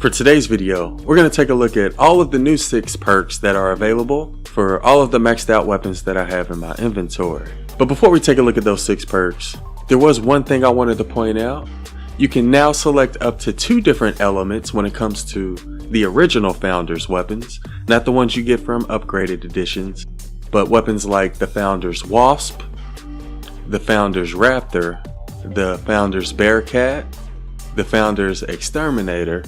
For today's video, we're going to take a look at all of the new 6 perks that are available for all of the maxed out weapons that I have in my inventory. But before we take a look at those 6 perks, there was one thing I wanted to point out. You can now select up to 2 different elements when it comes to the original Founders weapons, not the ones you get from upgraded editions, but weapons like the Founders Wasp, the Founders Raptor, the Founders Bearcat, the Founders Exterminator,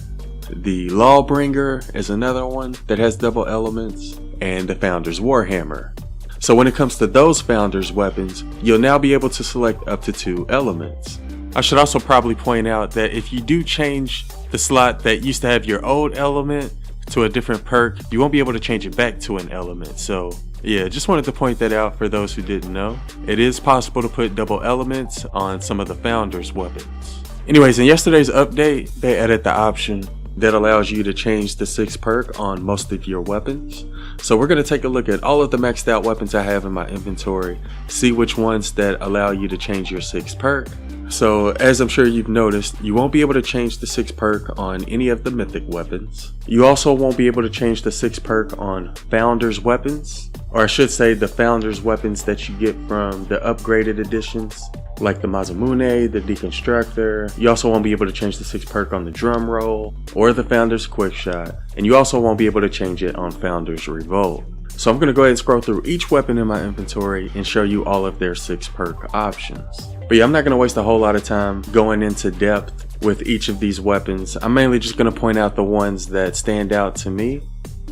the Lawbringer is another one that has double elements, and the Founders Warhammer. So when it comes to those Founders weapons, you'll now be able to select up to 2 elements. I should also probably point out that if you do change the slot that used to have your old element to a different perk, you won't be able to change it back to an element. So yeah, just wanted to point that out for those who didn't know. It is possible to put double elements on some of the Founders weapons. Anyways, in yesterday's update, they added the option that allows you to change the 6 perk on most of your weapons. So we're going to take a look at all of the maxed out weapons I have in my inventory, see which ones that allow you to change your 6 perk. So as I'm sure you've noticed, you won't be able to change the 6 perk on any of the mythic weapons. You also won't be able to change the 6 perk on Founders weapons, or I should say the Founders weapons that you get from the upgraded editions, like the Mazamune, the Deconstructor. You also won't be able to change the 6 perk on the Drum Roll or the Founders Quickshot, and you also won't be able to change it on Founders Revolt. So I'm going to go ahead and scroll through each weapon in my inventory and show you all of their 6 perk options. But yeah, I'm not going to waste a whole lot of time going into depth with each of these weapons. I'm mainly just going to point out the ones that stand out to me.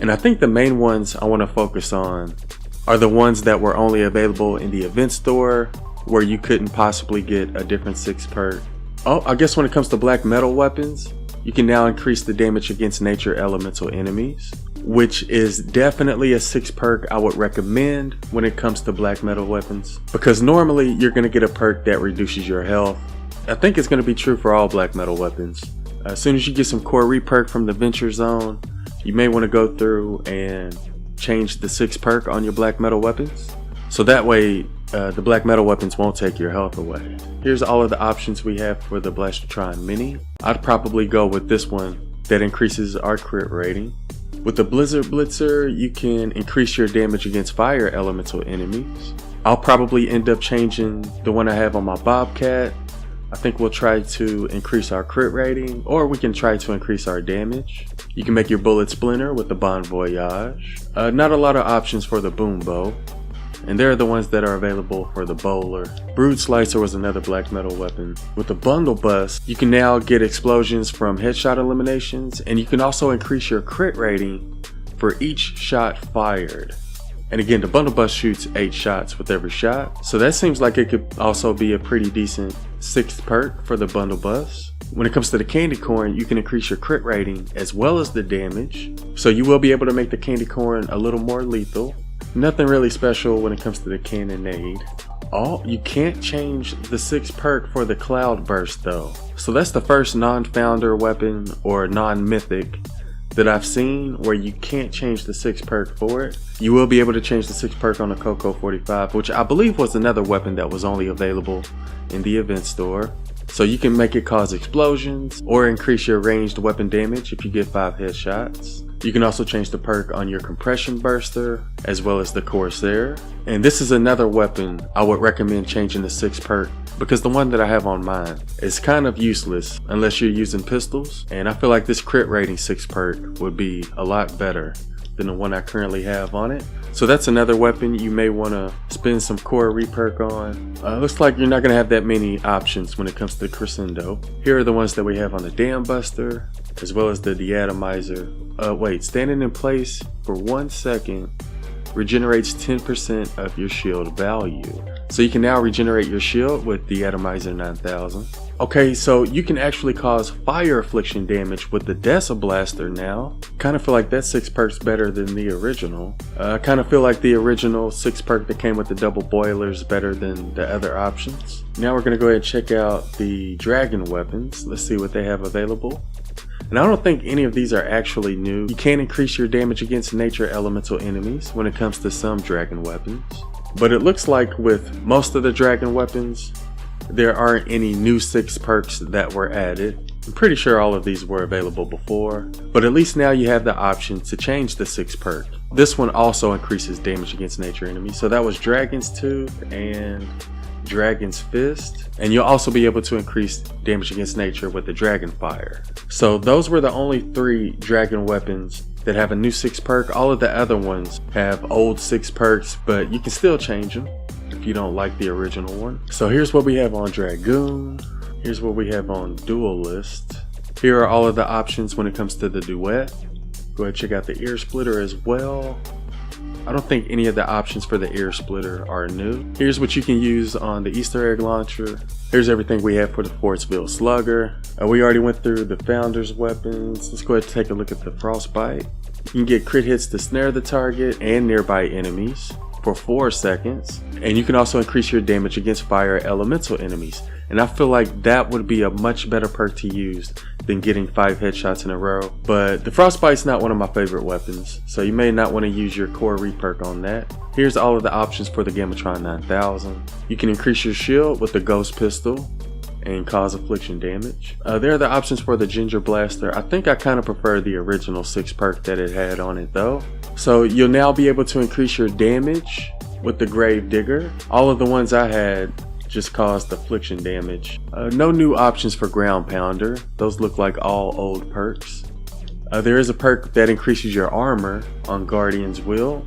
And I think the main ones I want to focus on are the ones that were only available in the event store, where you couldn't possibly get a different 6 perk. Oh, I guess when it comes to black metal weapons, you can now increase the damage against nature elemental enemies, which is definitely a 6 perk I would recommend when it comes to black metal weapons, because normally you're going to get a perk that reduces your health. I think it's going to be true for all black metal weapons. As soon as you get some core reperk from the Venture Zone, you may want to go through and change the 6 perk on your black metal weapons, so that way the black metal weapons won't take your health away. Here's all of the options we have for the Blastertron Mini. I'd probably go with this one that increases our crit rating. With the Blizzard Blitzer, you can increase your damage against fire elemental enemies. I'll probably end up changing the one I have on my Bobcat. I think we'll try to increase our crit rating, or we can try to increase our damage. You can make your bullet splinter with the Bon Voyage. Not a lot of options for the Boom Bow, and they're the ones that are available for the Bowler. Brood Slicer was another black metal weapon. With the Bundle Bust, you can now get explosions from headshot eliminations, and you can also increase your crit rating for each shot fired. And again, the Bundle Bust shoots 8 shots with every shot, so that seems like it could also be a pretty decent 6th perk for the Bundle Bust. When it comes to the Candy Corn, you can increase your crit rating as well as the damage, so you will be able to make the Candy Corn a little more lethal. Nothing really special when it comes to the Cannonade. Oh, you can't change the 6 perk for the Cloud Burst though. So that's the first non-founder weapon or non-mythic that I've seen where you can't change the 6 perk for it. You will be able to change the 6 perk on the Coco 45, which I believe was another weapon that was only available in the event store. So you can make it cause explosions or increase your ranged weapon damage if you get 5 headshots. You can also change the perk on your Compression Burster as well as the Corsair. And this is another weapon I would recommend changing the 6 perk, because the one that I have on mine is kind of useless unless you're using pistols, and I feel like this crit rating 6 perk would be a lot better than the one I currently have on it. So that's another weapon you may want to spend some core reperk on. Looks like you're not going to have that many options when it comes to Crescendo. Here are the ones that we have on the Dam Buster, as well as the Deatomizer. Wait, standing in place for 1 second regenerates 10% of your shield value. So you can now regenerate your shield with the Atomizer 9000. Okay, so you can actually cause fire affliction damage with the Desa Blaster now. Kind of feel like that 6 perk's better than the original. I kind of feel like the original 6 perk that came with the double boilers better than the other options. Now we're going to go ahead and check out the Dragon weapons. Let's see what they have available. And I don't think any of these are actually new. You can increase your damage against nature elemental enemies when it comes to some dragon weapons. But it looks like with most of the dragon weapons, there aren't any new 6 perks that were added. I'm pretty sure all of these were available before, but at least now you have the option to change the 6th perk. This one also increases damage against nature enemies. So that was Dragon's Tooth and Dragon's Fist, and you'll also be able to increase damage against nature with the Dragon Fire. So those were the only 3 dragon weapons that have a new 6th perk. All of the other ones have old 6 perks, but you can still change them if you don't like the original one. So here's what we have on Dragoon. Here's what we have on Duelist. Here are all of the options when it comes to the duet. Go ahead and check out the ear splitter as well. I don't think any of the options for the ear splitter are new. Here's what you can use on the Easter egg launcher. Here's everything we have for the Forceville Slugger. We already went through the Founder's weapons. Let's go ahead and take a look at the Frostbite. You can get crit hits to snare the target and nearby enemies for 4 seconds. And you can also increase your damage against fire elemental enemies. And I feel like that would be a much better perk to use than getting 5 headshots in a row. But the Frostbite's not one of my favorite weapons, so you may not want to use your core reperk on that. Here's all of the options for the Gammatron 9000. You can increase your shield with the Ghost Pistol and cause affliction damage. There are the options for the Ginger Blaster. I think I kind of prefer the original 6th perk that it had on it though. So you'll now be able to increase your damage with the Grave Digger. All of the ones I had just caused affliction damage. No new options for Ground Pounder. Those look like all old perks. There is a perk that increases your armor on Guardian's Will,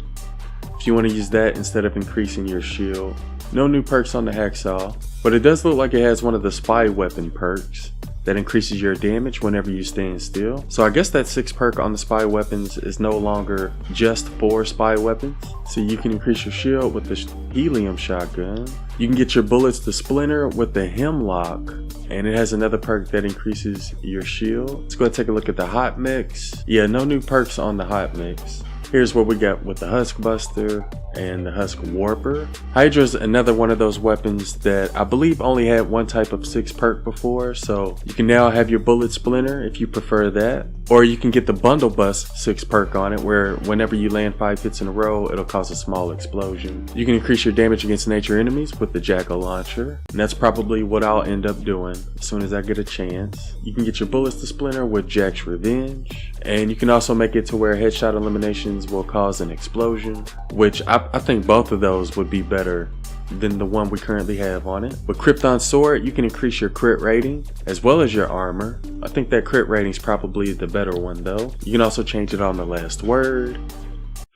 if you want to use that instead of increasing your shield. No new perks on the Hacksaw, but it does look like it has one of the Spy Weapon perks that increases your damage whenever you stand still. So I guess that 6th perk on the Spy Weapons is no longer just for Spy Weapons. So you can increase your shield with the Helium Shotgun. You can get your bullets to splinter with the Hemlock, and it has another perk that increases your shield. Let's go ahead and take a look at the Hot Mix. Yeah, no new perks on the Hot Mix. Here's what we got with the Husk Buster and the Husk Warper. Hydra's another one of those weapons that I believe only had one type of 6 perk before, so you can now have your Bullet Splinter if you prefer that. Or you can get the Bundle Bust 6 perk on it, where whenever you land 5 hits in a row, it'll cause a small explosion. You can increase your damage against nature enemies with the Jackal Launcher, and that's probably what I'll end up doing as soon as I get a chance. You can get your bullets to splinter with Jack's Revenge, and you can also make it to where headshot eliminations will cause an explosion, which I think both of those would be better than the one we currently have on it. With Krypton Sword, you can increase your crit rating as well as your armor. I think that crit rating is probably the better one though. You can also change it on the last word.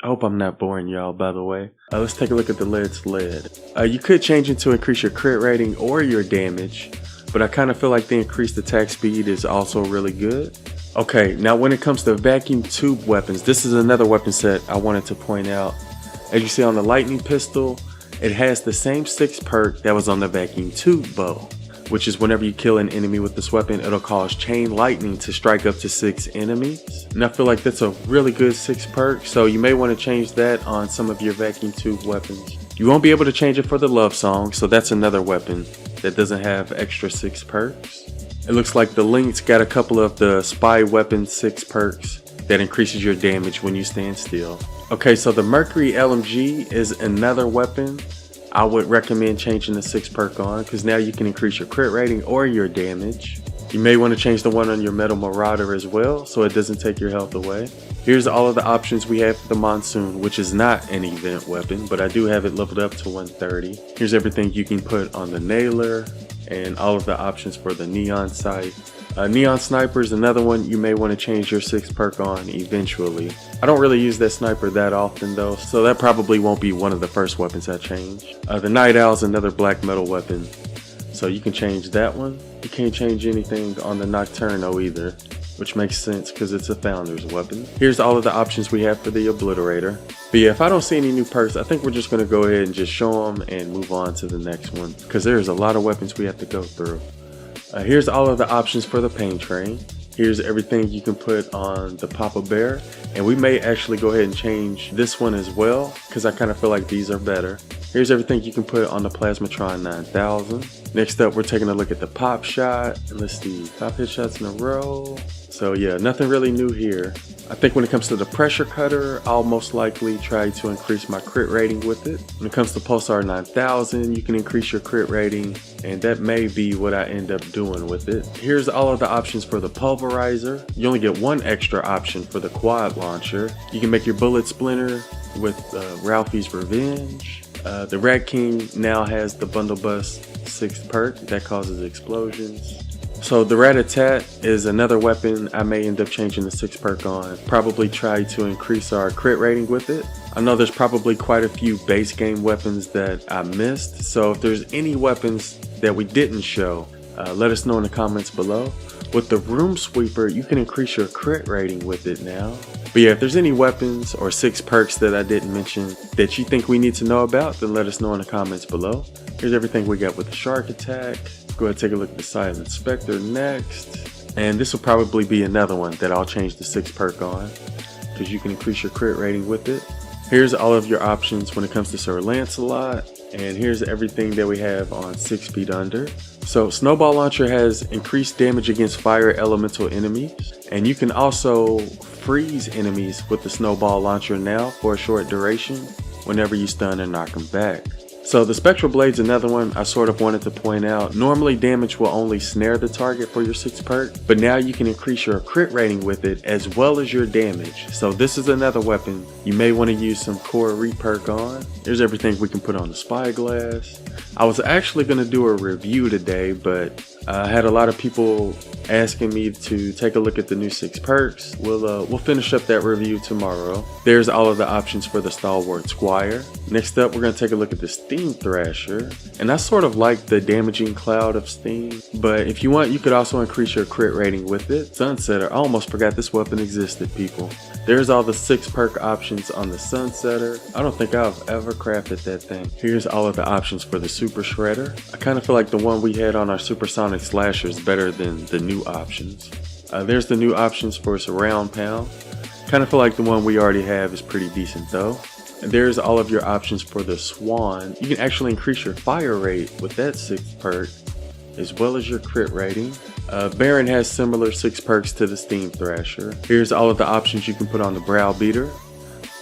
I hope I'm not boring y'all, by the way. Let's take a look at the Lead Sled. You could change it to increase your crit rating or your damage, but I kind of feel like the increased attack speed is also really good. Okay, now when it comes to vacuum tube weapons, this is another weapon set I wanted to point out. As you see on the Lightning Pistol, it has the same 6 perk that was on the Vacuum Tube Bow, which is whenever you kill an enemy with this weapon, it'll cause chain lightning to strike up to 6 enemies. And I feel like that's a really good 6 perk, so you may want to change that on some of your Vacuum Tube weapons. You won't be able to change it for the Love Song, so that's another weapon that doesn't have extra 6 perks. It looks like the Link's got a couple of the Spy Weapon 6 perks that increases your damage when you stand still. Okay, so the Mercury Lmg is another weapon I would recommend changing the 6 perk on, because now you can increase your crit rating or your damage. You may want to change the one on your Metal Marauder as well, so it doesn't take your health away. Here's all of the options we have for the Monsoon, which is not an event weapon, but I do have it leveled up to 130. Here's everything you can put on the Nailer, and all of the options for the Neon Sight. Neon Sniper is another one you may want to change your 6 perk on eventually. I don't really use that sniper that often though, so that probably won't be one of the first weapons I change. The Night Owl is another black metal weapon, so you can change that one. You can't change anything on the Nocturno either, which makes sense because it's a Founder's weapon. Here's all of the options we have for the Obliterator. But yeah, if I don't see any new perks, I think we're just going to go ahead and just show them and move on to the next one, because there's a lot of weapons we have to go through. Here's all of the options for the Pain Train. Here's everything you can put on the Papa Bear, and we may actually go ahead and change this one as well, because I kind of feel like these are better. Here's everything you can put on the Plasmatron 9000. Next up, we're taking a look at the pop shot. And let's see, 5 hit shots in a row. So yeah, nothing really new here. I think when it comes to the pressure cutter, I'll most likely try to increase my crit rating with it. When it comes to Pulsar 9000, you can increase your crit rating, and that may be what I end up doing with it. Here's all of the options for the Pulverizer. You only get one extra option for the quad launcher. You can make your bullet splinter with Ralphie's Revenge. The Rat King now has the Bundle Bust 6th perk that causes explosions. So the Rat-a-tat is another weapon I may end up changing the 6th perk on. Probably try to increase our crit rating with it. I know there's probably quite a few base game weapons that I missed, so if there's any weapons that we didn't show, let us know in the comments below. With the Room Sweeper, you can increase your crit rating with it now. But yeah, if there's any weapons or 6 perks that I didn't mention that you think we need to know about, then let us know in the comments below. Here's everything we got with the Shark Attack. Go ahead and take a look at the Silent Spectre next. And this will probably be another one that I'll change the 6 perk on, because you can increase your crit rating with it. Here's all of your options when it comes to Sir Lancelot. And here's everything that we have on 6 feet under. So Snowball Launcher has increased damage against fire elemental enemies. And you can also freeze enemies with the Snowball Launcher now for a short duration whenever you stun and knock them back. So the Spectral Blades, another one I sort of wanted to point out. Normally damage will only snare the target for your 6 perk, but now you can increase your crit rating with it as well as your damage. So this is another weapon you may want to use some core re-perk on. Here's everything we can put on the Spyglass. I was actually going to do a review today, but I had a lot of people asking me to take a look at the new 6 perks. We'll finish up that review tomorrow. There's all of the options for the Stalwart Squire. Next up, we're going to take a look at the Steam Thrasher. And I sort of like the damaging cloud of steam, but if you want, you could also increase your crit rating with it. Sunsetter, I almost forgot this weapon existed, people. There's all the 6 perk options on the Sunsetter. I don't think I've ever crafted that thing. Here's all of the options for the Super Shredder. I kind of feel like the one we had on our Supersonic Slasher is better than the new options. There's the new options for Surround Pound. Kind of feel like the one we already have is pretty decent though. And there's all of your options for the Swan. You can actually increase your fire rate with that 6th perk, as well as your crit rating. Baron has similar 6 perks to the Steam Thrasher. Here's all of the options you can put on the Browbeater.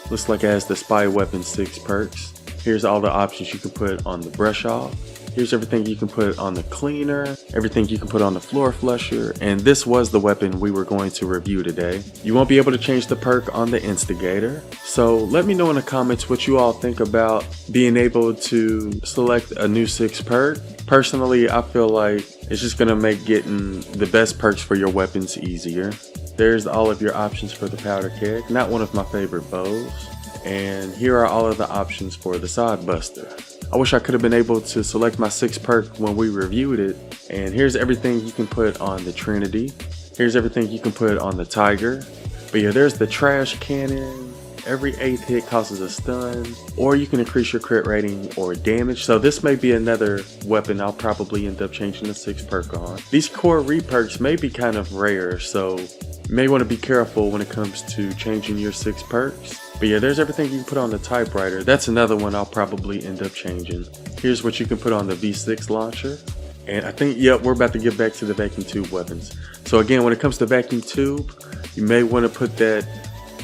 Looks like it has the Spy Weapon 6 perks. Here's all the options you can put on the Brush Off. Here's everything you can put on the Cleaner, everything you can put on the Floor Flusher, and this was the weapon we were going to review today. You won't be able to change the perk on the Instigator, so let me know in the comments what you all think about being able to select a new 6 perk. Personally, I feel like it's just going to make getting the best perks for your weapons easier. There's all of your options for the Powder Keg, not one of my favorite bows. And here are all of the options for the Sodbuster. I wish I could have been able to select my 6 perk when we reviewed it. And here's everything you can put on the Trinity. Here's everything you can put on the Tiger. But yeah, there's the Trash Cannon. Every 8th hit causes a stun. Or you can increase your crit rating or damage. So this may be another weapon I'll probably end up changing the 6 perk on. These core re-perks may be kind of rare, so you may want to be careful when it comes to changing your 6 perks. But yeah, there's everything you can put on the Typewriter. That's another one I'll probably end up changing. Here's what you can put on the V6 launcher. And I think, yep, we're about to get back to the Vacuum Tube weapons. So again, when it comes to Vacuum Tube, you may want to put that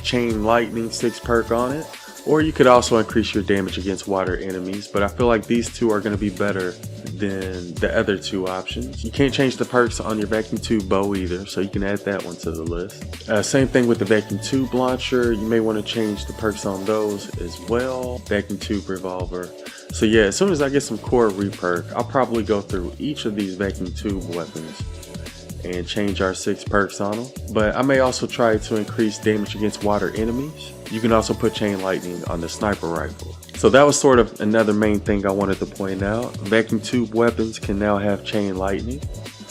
Chain Lightning 6 perk on it. Or you could also increase your damage against water enemies. But I feel like these two are going to be better than the other 2 options. You can't change the perks on your Vacuum Tube bow either, so you can add that one to the list. Same thing with the Vacuum Tube launcher. You may want to change the perks on those as well. Vacuum Tube revolver. So yeah, as soon as I get some core re-perk, I'll probably go through each of these Vacuum Tube weapons and change our 6 perks on them. But I may also try to increase damage against water enemies. You can also put Chain Lightning on the Sniper Rifle. So that was sort of another main thing I wanted to point out. Vacuum Tube weapons can now have Chain Lightning.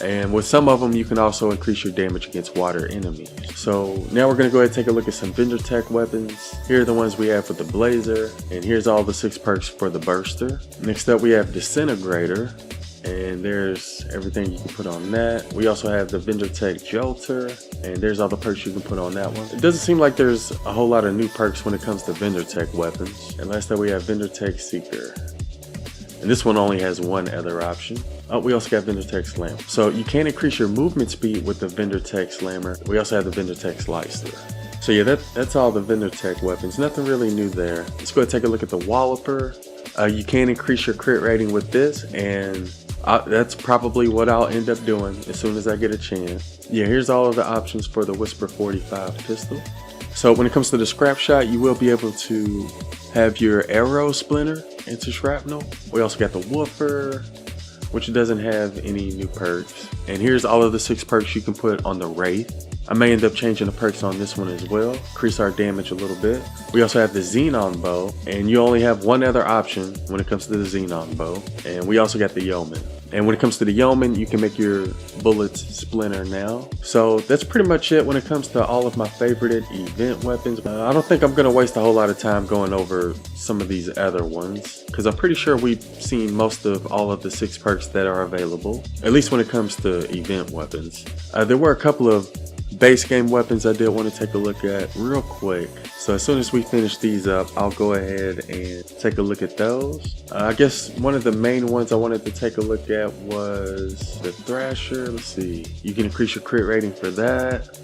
And with some of them, you can also increase your damage against water enemies. So now we're going to go ahead and take a look at some Vendor Tech weapons. Here are the ones we have for the Blazer. And here's all the 6 perks for the Burster. Next up, we have Disintegrator. And there's everything you can put on that. We also have the Vendor Tech Jolter, and there's all the perks you can put on that one. It doesn't seem like there's a whole lot of new perks when it comes to Vendor Tech weapons. And last up we have Vendor Tech Seeker. And this one only has one other option. Oh, we also got Vendor Tech Slammer. So you can increase your movement speed with the Vendor Tech Slammer. We also have the Vendor Tech Slicer. So yeah, that's all the Vendor Tech weapons. Nothing really new there. Let's go ahead and take a look at the Walloper. You can increase your crit rating with this, and that's probably what I'll end up doing as soon as I get a chance. Yeah, here's all of the options for the Whisper 45 pistol. So when it comes to the scrap shot, you will be able to have your arrow splinter into shrapnel. We also got the Woofer, which doesn't have any new perks. And here's all of the 6 perks you can put on the Wraith. I may end up changing the perks on this one as well, increase our damage a little bit. We also have the Xenon Bow, and you only have one other option when it comes to the Xenon Bow. And we also got the Yeoman. And when it comes to the Yeoman, you can make your bullets splinter now. So that's pretty much it when it comes to all of my favorite event weapons. I don't think I'm going to waste a whole lot of time going over some of these other ones, because I'm pretty sure we've seen most of all of the 6 perks that are available, at least when it comes to event weapons. There were a couple of base game weapons I did want to take a look at real quick. So as soon as we finish these up, I'll go ahead and take a look at those. I guess one of the main ones I wanted to take a look at was the Thrasher. Let's see, you can increase your crit rating for that.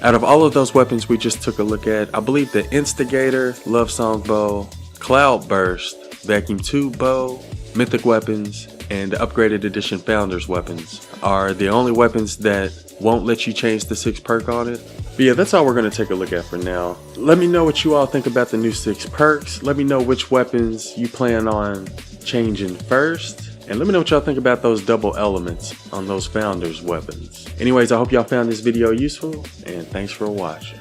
Out of all of those weapons we just took a look at, I believe the Instigator, Love Song Bow, Cloud Burst, Vacuum Tube Bow, Mythic weapons, and the upgraded edition Founders weapons are the only weapons that won't let you change the 6 perk on it. But yeah, that's all we're going to take a look at for now. Let me know what you all think about the new 6 perks. Let me know which weapons you plan on changing first. And let me know what y'all think about those double elements on those Founders weapons. Anyways, I hope y'all found this video useful, and thanks for watching.